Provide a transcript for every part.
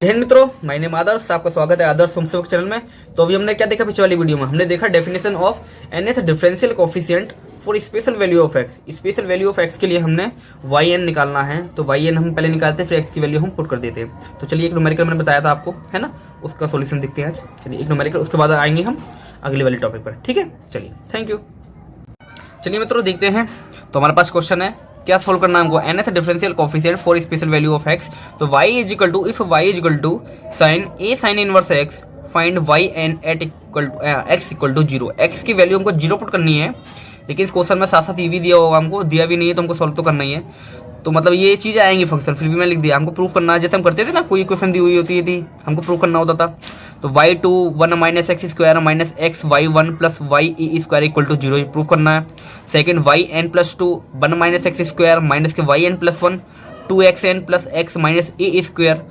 जय हिंद मित्रों, my name आदर्श। आपका स्वागत है आदर्श होमसेवक चैनल में। तो अभी हमने क्या देखा पिछले वाली वीडियो में? हमने देखा definition of nth differential coefficient for special value of x. Special value of x के लिए हमने yn निकालना है, तो yn हम पहले निकालते हैं, फिर x की वैल्यू हम पुट कर देते हैं। तो चलिए एक न्यूमेरिकल मैंने बताया था आपको, है ना, उसका सॉल्यूशन देखते हैं आज। चलिए एक न्यूमेरिकल, उसके बाद आएंगे हम अगले वाले टॉपिक पर। ठीक है, चलिए, थैंक यू। चलिए मित्रों देखते हैं। तो हमारे पास क्वेश्चन है, क्या सोल्व करना है हमको? nth differential coefficient for special value of x। तो y is equal to, if y is equal to sine a sine inverse x, find y n at equal x equal to 0। x की value हमको 0 put करनी है, लेकिन इस question में साथ साथ ये भी दिया होगा, हमको दिया भी नहीं है तो हमको सोल्व तो करना ही है। तो मतलब ये चीज़ आएंगी फंक्शन, फिर भी मैं लिख दिया। हमको प्रूफ करना है, जैसे हम करते थे ना, कोई क्वेश्चन दी हुई होती थी, हमको प्रूफ करना होता था। तो y2 1 minus x square minus x y1 plus y e square equal to 0 proof करना है। Second yn plus 2 1 minus x square minus के yn plus 1 2xn plus x minus a square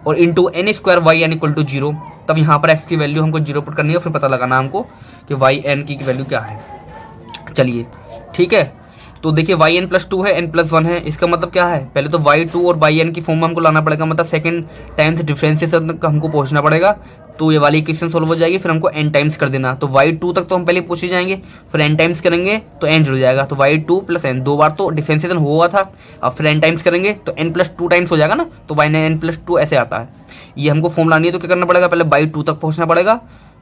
और into n square y n equal to 0। तब यहाँ पर x की value हमको 0 put करनी है, फिर पता लगाना हमको कि वाई एन की वैल्यू क्या है। चलिए ठीक है, तो देखिए yn प्लस 2 है, n प्लस 1 है। इसका मतलब क्या है? पहले तो y2 और yn की फॉर्म में हमको लाना पड़ेगा, मतलब सेकंड टाइम्स डिफरेंशिएशन तक हमको पहुंचना पड़ेगा। तो ये वाली इक्वेशन सोल्व हो जाएगी, फिर हमको n टाइम्स कर देना। तो y2 तक तो हम पहले पहुंच ही जाएंगे, फिर n टाइम्स करेंगे तो n जुड़ जाएगा। तो y2 प्लस n, दो बार तो डिफरेंशिएशन हुआ था, अब फिर n टाइम्स करेंगे तो n प्लस 2 टाइम्स हो जाएगा ना, तो n प्लस 2 ऐसे आता है। ये हमको फॉर्म लानी है, तो क्या करना पड़ेगा? पहले y2 तक पहुंचना पड़ेगा,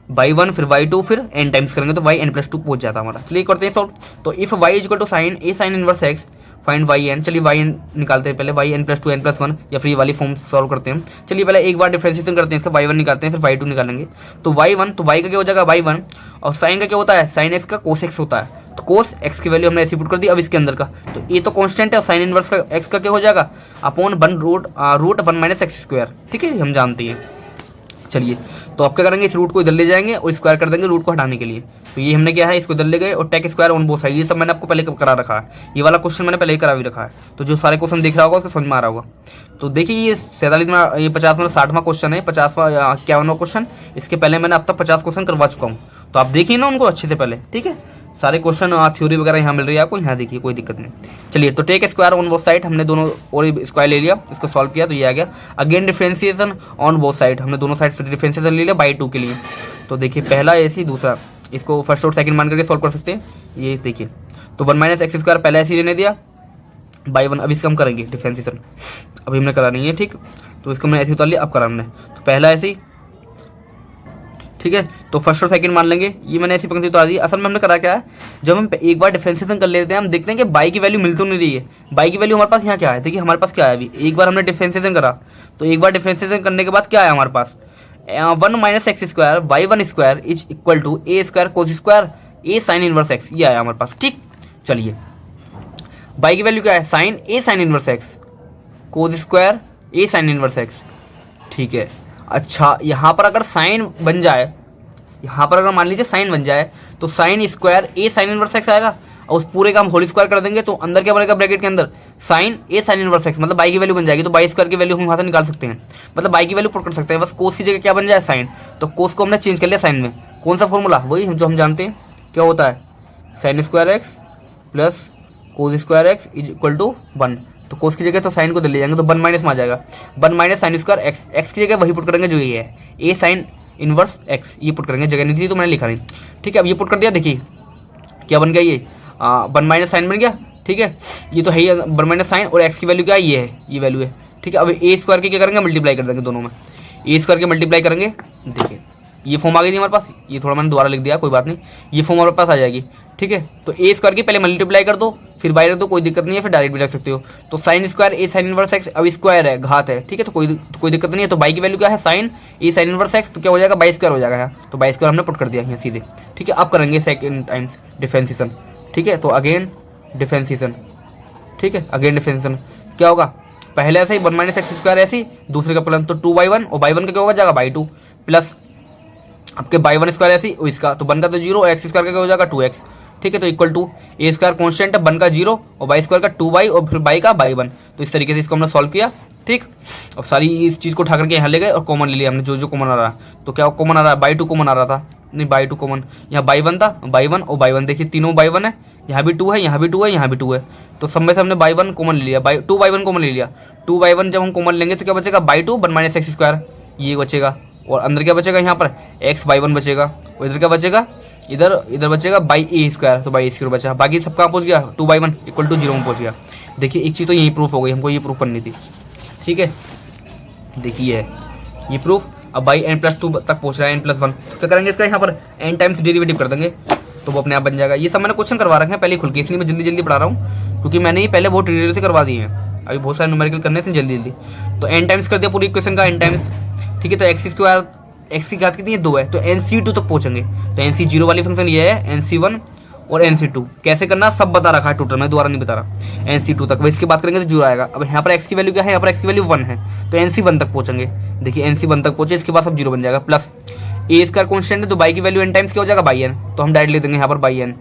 y1 फिर y2 फिर n टाइम्स करेंगे तो yn प्लस 2 पहुंच जाता है हमारा। चलिए करते हैं सॉल्व। तो if y is equal to sine a sine inverse x, find yn। चलिए yn निकालते हैं पहले, yn प्लस 2 n प्लस 1, या फिर ये वाली फॉर्म सॉल्व करते हैं। चलिए पहले एक बार डिफरेंशिएशन करते हैं, इसका y1 निकालते हैं, फिर y2 निकालेंगे। तो y1, तो y का क्या हो जाएगा? y1, और साइन का क्या होता है? साइन x का कोस x होता है। तो कोस x की वैल्यू हमने ऐसे पुट कर दी। अब इसके अंदर का, तो ये तो कांस्टेंट है, और साइन इनवर्स का x का क्या हो जाएगा? Upon 1 root 1 minus x square. ठीक है, हम जानते हैं। चलिए, तो आप क्या करेंगे? इस रूट को इधर ले जाएंगे और स्क्वायर कर देंगे रूट को हटाने के लिए। तो ये हमने क्या है, इसको इधर ले गए और take square on both side. ये सब मैंने आपको पहले करा रखा है, ये वाला क्वेश्चन मैंने पहले ही करा भी रखा है। तो जो सारे क्वेश्चन देख रहा होगा उसको समझ में आ रहा होगा। तो देखिए ये 47वां, ये 50वां 60वां क्वेश्चन है, 50वां 51वां क्वेश्चन। इसके पहले मैंने अब तक 50 क्वेश्चन करवा चुका हूँ, तो आप देखिए ना उनको अच्छे से पहले। ठीक है, सारे क्वेश्चन थ्योरी वगैरह यहाँ मिल रही है आपको, यहाँ देखिए, कोई दिक्कत नहीं। चलिए, तो take square on both side, हमने दोनों और स्क्वायर ले लिया, इसको सॉल्व किया तो ये आ गया। Again differentiation on both side, हमने दोनों साइड डिफरेंशिएशन ले लिया by2 के लिए। तो देखिए पहला ऐसी, दूसरा, इसको फर्स्ट और सेकंड मान करके सॉल्व कर सकते हैं। ये देखिए, तो 1 माइनस एक्स स्क्वायर पहले ऐसे ही रहने दिया by1। अब इसका हम करेंगे डिफरेंशिएशन, अभी हमने करा नहीं है। ठीक, तो इसको मैंने ऐसे उतार लिया, अब करा हमने। तो पहला ऐसे ही, ठीक है, तो फर्स्ट और सेकंड मान लेंगे। ये मैंने ऐसी पंक्ति उतार दी। असल में हमने करा क्या है, जब हम एक बार डिफरेंशिएशन कर लेते हैं, हम देखते हैं कि बाई की वैल्यू मिल तो नहीं रही है। बाई की वैल्यू हमारे पास यहाँ क्या है? देखिए हमारे पास क्या है, अभी एक बार हमने डिफरेंशिएशन करा, तो एक बार डिफरेंशिएशन करने के बाद क्या है हमारे पास? 1 minus x square y1 square is equal to a square cos square a sine inverse x, ये आया हमारे पास। ठीक, चलिए बाई की वैल्यू क्या है? Sine a sine inverse x cos square a sine inverse x. ठीक है, अच्छा यहाँ पर अगर साइन बन जाए, यहाँ पर अगर मान लीजिए साइन बन जाए, तो sine square a sine inverse x आएगा, और उस पूरे का हम होल स्क्वायर कर देंगे, तो अंदर क्या बनेगा ब्रैकेट के अंदर? Sign a sine inverse x, मतलब बाई की वैल्यू बन जाएगी। तो बाई स्क्वायर की वैल्यू हम वहाँ से निकाल सकते हैं, मतलब बाई की वैल्यू पुट कर सकते हैं। बस कोस की जगह क्या बन जाए? साइन। तो कोस को हमने चेंज कर लिया साइन में। कौन सा फॉर्मूला? वही जो हम जानते हैं, क्या होता है? Sine square x plus cos square x is equal to 1। तो कोस की जगह तो साइन को दे ले जाएंगे, तो 1 माइनस में आ जाएगा। 1 minus sign square x, x की जगह वही पुट करेंगे जो ये है, ए साइन इनवर्स एक्स, ये पुट करेंगे। जगह नहीं थी तो मैंने लिखा नहीं। ठीक है, अब ये पुट कर दिया। देखिए क्या बन गया, ये 1 माइनस साइन बन गया। ठीक है, ये तो है ही 1 माइनस साइन, और एक्स की वैल्यू क्या है? ये है, ये वैल्यू है। ठीक है, अब ए स्क्वायर के क्या करेंगे? मल्टीप्लाई कर देंगे दोनों में, ए स्क्वायर के मल्टीप्लाई करेंगे। देखिए ये फॉर्म आ गई थी हमारे पास, ये थोड़ा मैंने दोबारा लिख दिया, कोई बात नहीं, ये फॉर्म हमारे पास आ जाएगी। ठीक है, तो ए स्क्वायर की पहले मल्टीप्लाई कर दो, फिर बाई रख दो, कोई दिक्कत नहीं है, फिर डायरेक्ट भी रख सकते हो। तो sine square a sine inverse x, अब स्क्वायर है, घात है। ठीक है, तो कोई दिक्कत नहीं है। तो बाई की वैल्यू क्या है? Sine a sine inverse x, तो क्या हो जाएगा? बाई स्क्वायर हो जाएगा यहाँ। तो बाई स्क्वायर हमने पुट कर दिया यहाँ सीधे। ठीक है, अब करेंगे सेकंड टाइम्स डिफरेंशिएशन। ठीक है, तो अगेन डिफरेंशिएशन। ठीक है, अगेन डिफरेंशिएशन क्या होगा? पहले ऐसे ही 1 माइनस एक्स स्क्वायर ऐसी, दूसरे का प्लस, तो 2y1, और y1 का क्या होगा? जाएगा by2 प्लस आपके y1 स्क्वायर ऐसी, इसका तो 1 का तो 0, और एक्स स्क्वायर का क्या हो जाएगा? 2x। ठीक है, तो equal to a square constant है, 1 का 0 और y स्क्वायर का 2y और फिर y का y1। तो इस तरीके से इसको हमने सॉल्व किया। ठीक, और सारी इस चीज़ को उठा करके यहाँ ले गए और कॉमन ले लिया हमने, जो कॉमन आ रहा है। तो क्या कॉमन आ रहा है? by2 कॉमन आ रहा था। नहीं बाई टू कॉमन, यहाँ बाई वन था, बाई वन और बाई वन, देखिए तीनों बाई वन है, यहाँ भी टू है, यहाँ भी टू है, यहाँ भी टू है, तो सब में से हमने बाई वन कॉमन ले लिया, टू बाई वन कॉमन ले लिया। टू बाई वन जब हम कॉमन लेंगे तो क्या बचेगा, by two one minus x square, ये बचेगा, और अंदर क्या बचेगा, यहाँ पर एक्स बाई वन बचेगा, और इधर क्या बचेगा, इधर बचेगा बाई ए स्क्वायर, तो बाई ए स्क्वायर बचा, बाकी सब कहाँ पहुँच गया, two by one equal to zero में पहुँच गया। देखिए एक चीज़ तो यही प्रूफ हो गई, हमको ये प्रूफ करनी थी, ठीक है। देखिए ये प्रूफ, अब बाई एन प्लस टू तक पहुँच रहा है, एन प्लस वन, क्या करेंगे इसका, यहाँ पर एन टाइम्स डेरिवेटिव कर देंगे तो वो अपने आप बन जाएगा। ये सब मैंने क्वेश्चन करवा रखे हैं पहले खुल के, इसलिए मैं जल्दी जल्दी पढ़ा रहा हूँ, क्योंकि मैंने ये पहले बहुत डिटेल से करवा दिए हैं, अभी बहुत सारे न्यूमेरिकल करने से जल्दी जल्दी। तो एन टाइम्स कर दिया पूरी इक्वेशन का, एन टाइम्स, ठीक है। तो एक्स स्क्वायर, एक्स की घात कितनी है, 2 है, तो एन सी टू तक पहुंचेंगे। तो एन सी जीरो वाली फंक्शन ये है, एन सी वन और एन सी टू कैसे करना सब बता रखा है टोटल, मैं दोबारा नहीं बता रहा। एन सी टू तक इसकी बात करेंगे तो जीरो आएगा। अब यहाँ पर एक्स की वैल्यू क्या है, यहाँ पर एक्स की वैल्यू 1 है, तो एन सी वन तक पहुंचेंगे। देखिए एन सी वन तक पहुंचे, इसके बाद सब जीरो बन जाएगा, प्लस ए स्क्वायर कॉन्स्टेंट है, तो बाई की वैल्यू एन टाइम्स क्या हो जाएगा, बाई एन, तो हम डायरेक्ट लिख देंगे यहाँ पर बाई एन,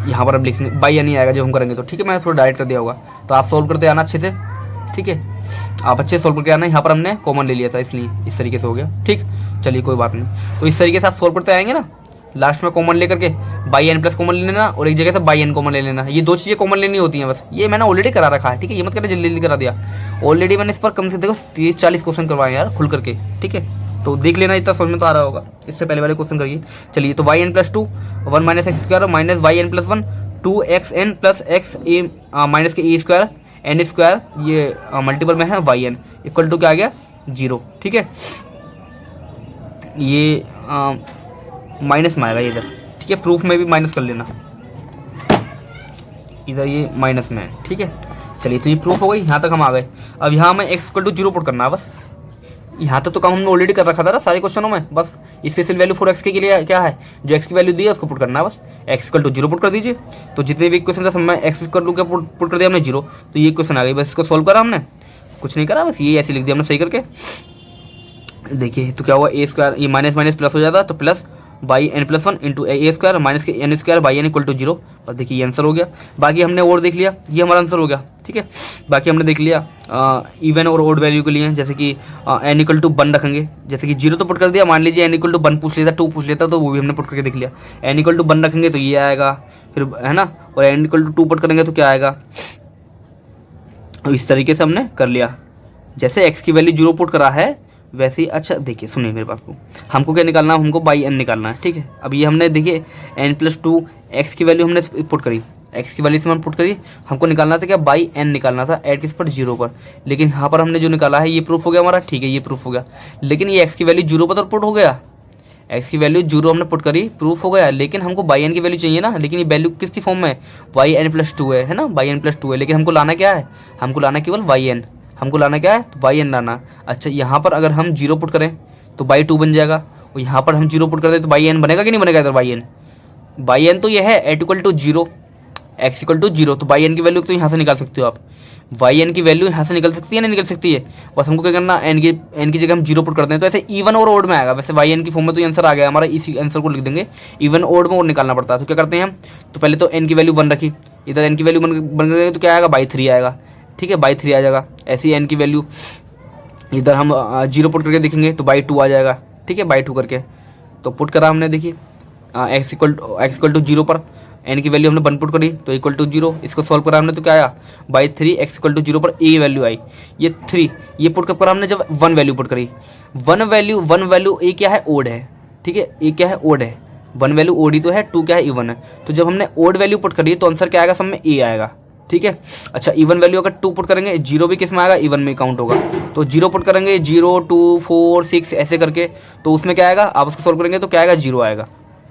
यहाँ पर अब लिखेंगे बाई एन ही आएगा जब हम करेंगे तो, ठीक है। मैंने थोड़ा डायरेक्ट कर दिया होगा, तो आप सोल्व करते आना अच्छे से, ठीक है। आप अच्छे सोल्व करके आना, यहाँ पर हमने कॉमन ले लिया था इसलिए इस तरीके से हो गया, ठीक। चलिए कोई बात नहीं, तो इस तरीके से आप सोल्व करते आएंगे ना, लास्ट में कॉमन लेकर के बाई एन प्लस कॉमन ले लेना और एक जगह से बाई एन कॉमन ले लेना, ये 2 चीज़ें कॉमन लेनी होती हैं बस। ये मैंने ऑलरेडी करा रखा है, ठीक है, ये मत करना जल्दी जल्दी करा दिया, ऑलरेडी मैंने इस पर कम से देखो 30-40 क्वेश्चन करवाए यार खुल करके, ठीक है। तो देख लेना, इतना समझ में तो आ रहा होगा, इससे पहले वाले क्वेश्चन करिए। चलिए तो y n plus two, 1 minus x square minus y n plus 1, 2xn plus x a minus के ए स्क्वायर एन स्क्वायर, ये मल्टीपल में है वाई एन, इक्वल टू क्या आ गया, 0, ठीक है। ये माइनस में आएगा इधर, ठीक है, प्रूफ में भी माइनस कर लेना, इधर ये माइनस में है, ठीक है। चलिए तो ये प्रूफ हो गई, यहाँ तक हम आ गए। अब यहाँ हमें एक्स इक्वल टू 0 पुट करना है बस, यहाँ तक तो काम हमने ऑलरेडी कर रखा था ना सारे क्वेश्चनों में, बस स्पेशल वैल्यू फॉर एक्स के लिए क्या है, जो एक्स की वैल्यू दी है उसको पुट करना है बस, एक्स इक्वल टू 0 पुट कर दीजिए। तो जितने भी क्वेश्चन था सब में एक्स इक्वल टू क्या पुट कर दिया हमने 0, तो ये क्वेश्चन आ गई, बस इसको सोल्व करा हमने, कुछ नहीं करा, बस ये ऐसे लिख दिया हमने सही करके। देखिए तो क्या हुआ, ए स्क्वायर, ये माइनस माइनस प्लस हो जाता, तो plus by n plus 1 into a square minus के n square by n equal to 0, और देखिए ये आंसर हो गया। बाकी हमने और देख लिया, ये हमारा आंसर हो गया, ठीक है। बाकी हमने देख लिया इवन और ओड वैल्यू के लिए, जैसे कि एन इक्वल टू 1 रखेंगे, जैसे कि 0 तो पुट कर दिया, मान लीजिए एन इक्वल टू 1 पूछ लेता, 2 पूछ लेता, तो वो भी हमने पुट करके देख लिया। एन इक्वल टू 1 रखेंगे तो ये आएगा, फिर है ना, और एन इक्वल टू 2 पुट करेंगे तो क्या आएगा, तो इस तरीके से हमने कर लिया। जैसे एक्स की वैल्यू 0 पुट करा है वैसे ही। अच्छा देखिए सुनिए मेरे बात को, हमको क्या निकालना है, हमको बाई एन निकालना है, ठीक है। अब ये हमने देखिए एन प्लस 2 एक्स की वैल्यू हमने पुट करी, एक्स की वैल्यू से हमने पुट करी, हमको निकालना था क्या, बाई एन निकालना था, एट किस पर 0 पर, लेकिन यहाँ पर हमने जो निकाला है ये प्रूफ हो गया हमारा, ठीक है, ये प्रूफ हो गया। लेकिन ये एक्स की वैल्यू 0 पर तो पुट हो गया, एक्स की वैल्यू 0 हमने पुट करी, प्रूफ हो गया, लेकिन हमको बाई एन की वैल्यू चाहिए ना, लेकिन ये वैल्यू किसकी फॉर्म में है, वाई एन प्लस 2 है ना, बाई एन प्लस 2 है, लेकिन हमको लाना क्या है, हमको लाना केवल वाई एन, हमको लाना क्या है, तो बाई एन लाना। अच्छा यहाँ पर अगर हम 0 पुट करें तो बाई 2 बन जाएगा, और यहाँ पर हम 0 पुट कर दें तो बाई एन बनेगा कि नहीं बनेगा, इधर बाई एन तो ये है at equal to 0, x equal to 0, तो बाई एन की वैल्यू तो यहाँ से निकाल सकते हो आप, वाई एन की वैल्यू यहाँ से निकल सकती है, नहीं निकल सकती है, बस हमको क्या करना, एन की जगह हम 0 पुट कर दें, तो ऐसे इवन और ओड में आएगा। वैसे वाई एन की फॉर्म में तो ये आंसर आ गया हमारा, इसी आंसर को लिख देंगे, इवन ओड में और निकालना पड़ता है। तो क्या करते हैं हम, तो पहले तो एन की वैल्यू 1 रखी, इधर एन की वैल्यू बन गई तो क्या आएगा, बाई 3 आएगा, ठीक है, बाई 3 आ जाएगा। ऐसी एन की वैल्यू इधर हम 0 पुट करके देखेंगे तो बाई 2 आ जाएगा, ठीक है, बाई 2 करके तो पुट करा हमने, देखिए एक्स इक्वल टू 0 पर एन की वैल्यू हमने 1 पुट करी तो इक्वल टू 0, इसको सॉल्व करा हमने तो क्या आया, बाई 3 एक्स इक्वल टू 0 पर ए वैल्यू आई, ये 3, ये पुट कर हमने जब 1 वैल्यू पुट करी, 1 वैल्यू ए क्या है, ओड है, ठीक है, ए क्या है, ओड है, 1 वैल्यू ओड ही तो है, 2 क्या है, इवन है, तो जब हमने ओड वैल्यू पुट करी तो आंसर क्या आएगा, सब में ए आएगा, ठीक है। अच्छा इवन वैल्यू अगर 2 पुट करेंगे, 0 भी किस में आएगा, इवन में काउंट होगा, तो 0 पुट करेंगे 0 2 4 6 ऐसे करके, तो उसमें क्या आएगा, आप उसको सोल्व करेंगे तो क्या आएगा, 0 आएगा,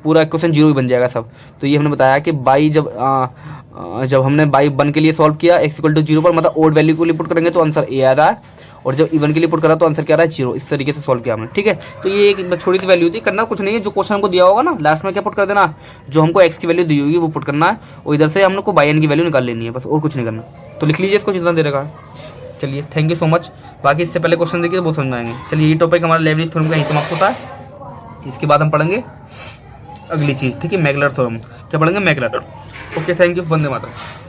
पूरा क्वेश्चन 0 ही बन जाएगा सब। तो ये हमने बताया कि बाई जब हमने बाई 1 के लिए सॉल्व किया एक्स इक्वल टू 0 पर, मतलब ओड वैल्यू के लिए पुट करेंगे तो आंसर ए आ रहा है, और जब इवन के लिए पुट करा तो आंसर क्या आ रहा है, 0, इस तरीके से सॉल्व किया हमने, ठीक है। तो ये एक छोटी सी वैल्यू थी, करना कुछ नहीं है, जो क्वेश्चन हमको दिया होगा ना लास्ट में क्या पुट कर देना, जो हमको एक्स की वैल्यू दी होगी वो पुट करना है, और इधर से हम लोग को बाई एन की वैल्यू निकाल लेनी है, बस और कुछ नहीं करना। तो लिख लीजिए इसको जितना दे रखा है। चलिए थैंक यू सो मच। बाकी इससे पहले क्वेश्चन देखिए वो समझ में आएंगे। चलिए ये टॉपिक हमारा लेवरेज थ्योरम का यहीं समाप्त होता है, इसके बाद हम पढ़ेंगे अगली चीज़, ठीक है, मैकलर थ्योरम। क्या पढ़ेंगे, Mackler. Okay thank you, Vande Mataram.